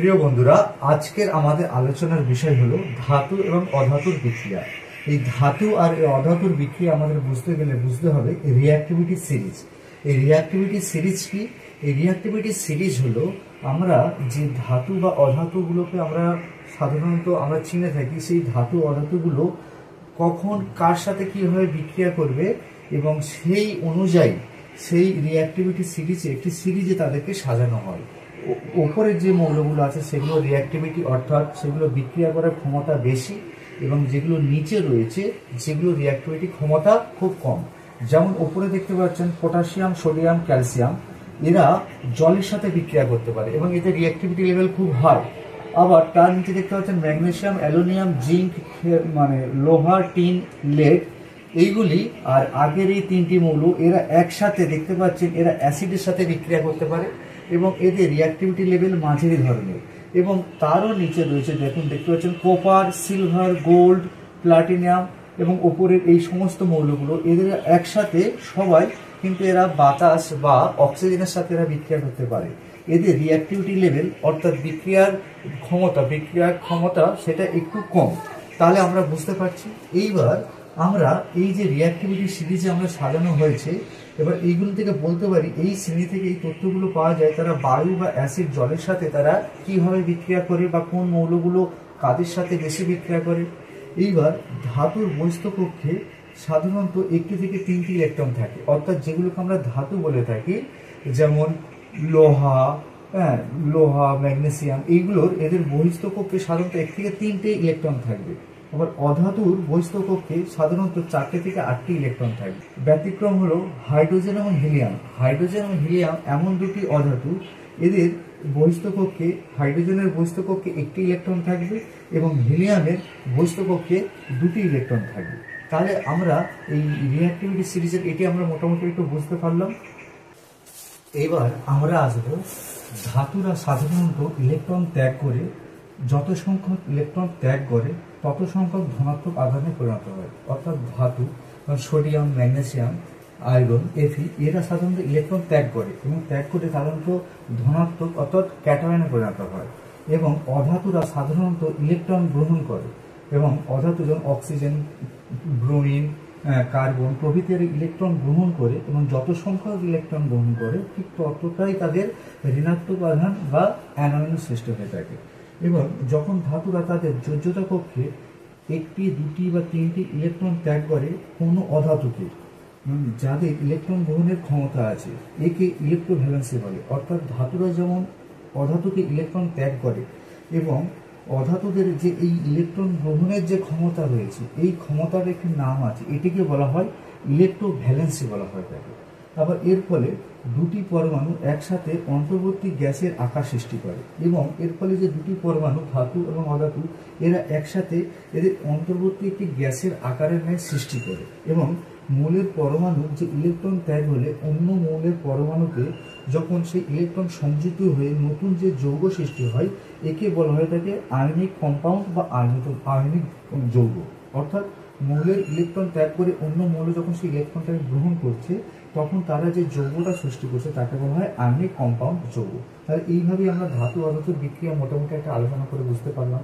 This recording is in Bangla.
প্রিয় বন্ধুরা, আজকের আমাদের আলোচনার বিষয় হলো ধাতু এবং অধাতুর বিক্রিয়া। এই ধাতু আর এই অধাতুর বিক্রিয়া আমাদের বুঝতে গেলে বুঝতে হবে রিঅ্যাক্টিভিটি সিরিজ। এই রিঅ্যাক্টিভিটি সিরিজ কি? এই রিঅ্যাক্টিভিটি সিরিজ হলো আমরা যে ধাতু বা অধাতুগুলোকে আমরা সাধারণত আমরা চিনে থাকি, সেই ধাতু অধাতুগুলো কখন কার সাথে কিভাবে বিক্রিয়া করবে এবং সেই অনুযায়ী সেই রিঅ্যাক্টিভিটি সিরিজে একটি সিরিজে তাদেরকে সাজানো হয়। ওপরের যে মৌলগুলো আছে সেগুলো রিঅ্যাক্টিভিটি অর্থাৎ সেগুলো বিক্রিয়া করার ক্ষমতা বেশি, এবং যেগুলো নিচে রয়েছে যেগুলো রিঅ্যাক্টিভিটি ক্ষমতা খুব কম। যেমন ওপরে দেখতে পাচ্ছেন পটাশিয়াম, সোডিয়াম, ক্যালসিয়াম, এরা জলের সাথে বিক্রিয়া করতে পারে এবং এদের রিঅ্যাক্টিভিটি লেভেল খুব হাই। আবার তার নিচে দেখতে পাচ্ছেন ম্যাগনেসিয়াম, অ্যালুমিনিয়াম, জিঙ্ক, মানে লোহা, টিন, লেড, এইগুলি আর আগের এই তিনটি মৌল এরা একসাথে দেখতে পাচ্ছেন এরা অ্যাসিডের সাথে বিক্রিয়া করতে পারে এবং এদের রিঅ্যাক্টিভিটি লেভেল মাঝারি ধরনের। এবং তারও নিচে রয়েছে দেখতে পাচ্ছেন কপার, সিলভার, গোল্ড, প্লাটিনাম এবং ওপরের এই সমস্ত মৌলগুলো এদের একসাথে সবাই কিন্তু এরা বাতাস বা অক্সিজেনের সাথে এরা বিক্রিয়া করতে পারে। এদের রিঅ্যাক্টিভিটি লেভেল অর্থাৎ বিক্রিয়ার ক্ষমতা সেটা একটু কম। তাহলে আমরা বুঝতে পারছি। এইবার আমরা এই যে রিঅ্যাক্টিভিটি সিরিজে আমরা সাজানো হয়েছে, এবার এইগুলো থেকে বলতে পারি এই শ্রেণী থেকে এই তথ্যগুলো পাওয়া যায় তারা বায়ু বা অ্যাসিড জলের সাথে তারা কিভাবে বিক্রিয়া করে বা কোন মৌলগুলো কাদের সাথে বেশি বিক্রিয়া করে। এইবার ধাতুর বহিস্থ কক্ষে সাধারণত একটি থেকে তিনটি ইলেকট্রন থাকে, অর্থাৎ যেগুলোকে আমরা ধাতু বলে থাকি, যেমন লোহা, ম্যাগনেসিয়াম, এইগুলোর এদের বহিস্থ কক্ষে সাধারণত এক থেকে তিনটে ইলেকট্রন থাকবে। আবার অধাতুর বহিস্থ কক্ষে সাধারণত 4টে থেকে 8টি ইলেকট্রন থাকবে। ব্যতিক্রম হলো হাইড্রোজেন এবং হিলিয়াম। হাইড্রোজেন এবং হিলিয়াম এমন দুটি অধাতু, এদের বহিস্থ কক্ষে হাইড্রোজেনের বহিস্থ কক্ষে 1টি ইলেকট্রন থাকবে এবং হিলিয়ামের বহিস্থ কক্ষে 2টি ইলেকট্রন থাকবে। তাহলে আমরা এই রিঅ্যাক্টিভিটি সিরিজের এটি আমরা মোটামুটি একটু বুঝতে পারলাম। এবার আমরা আসবো ধাতুরা সাধারণত ইলেকট্রন ত্যাগ করে, যত সংখ্যক ইলেকট্রন ত্যাগ করে তত সংখ্যক ধনাত্মক আধানে পরিণত হয়। অর্থাৎ ধাতু সোডিয়াম, ম্যাগনেসিয়াম, আয়রন, এফি এরা সাধারণত ইলেকট্রন ত্যাগ করে এবং ত্যাগ করে সাধারণত ধনাত্মক অর্থাৎ ক্যাটায়নে পরিণত হয়। এবং অধাতুরা সাধারণত ইলেকট্রন গ্রহণ করে এবং অধাতু যেমন অক্সিজেন, ব্রোমিন, কার্বন প্রভৃতির ইলেকট্রন গ্রহণ করে এবং যত সংখ্যক ইলেকট্রন গ্রহণ করে ঠিক ততটাই তাদের ঋণাত্মক আধান বা অ্যানোয়ন সৃষ্টি হয়ে থাকে। এবং যখন ধাতুরা তাদের যোজ্যতা কক্ষে 1টি, 2টি বা 3টি ইলেকট্রন ত্যাগ করে কোনো অধাতুকে, যাদের ইলেকট্রন গ্রহণের ক্ষমতা আছে, একে ইলেকট্রোভ্যালেন্সি বলে। অর্থাৎ ধাতুরা যেমন অধাতুকে ইলেকট্রন ত্যাগ করে এবং অধাতুদের যে এই ইলেকট্রন গ্রহণের যে ক্ষমতা রয়েছে, এই ক্ষমতার একটি নাম আছে, এটিকে বলা হয় ইলেকট্রোভ্যালেন্সি বলা হয় তাকে। আবার এর ফলে 2টি পরমাণু একসাথে অন্তর্বর্তী গ্যাসের আকার সৃষ্টি করে এবং এর ফলে যে 2টি পরমাণু ধাতু এবং অধাতু এরা একসাথে এদের অন্তর্বর্তী একটি গ্যাসের আকারের ন্যায় সৃষ্টি করে। এবং মৌলের পরমাণু যে ইলেকট্রন ত্যাগ হলে অন্য মৌলের পরমাণুতে যখন সেই ইলেকট্রন সংযুক্ত হয়ে নতুন যে যৌগ সৃষ্টি হয়, একে বলা হয় থাকে আয়নিক কম্পাউন্ড বা আয়নিক যৌগ। অর্থাৎ মৌলের ইলেকট্রন ত্যাগ করে অন্য মৌল যখন সেই ইলেকট্রনটাকে গ্রহণ করছে তখন তারা যে যৌগটা সৃষ্টি করছে তাকে বলা হয় আয়নিক কম্পাউন্ড যৌগ। তাহলে এইভাবেই আমরা ধাতু অধাতুর বিক্রিয়া মোটামুটি একটা আলোচনা করে বুঝতে পারলাম।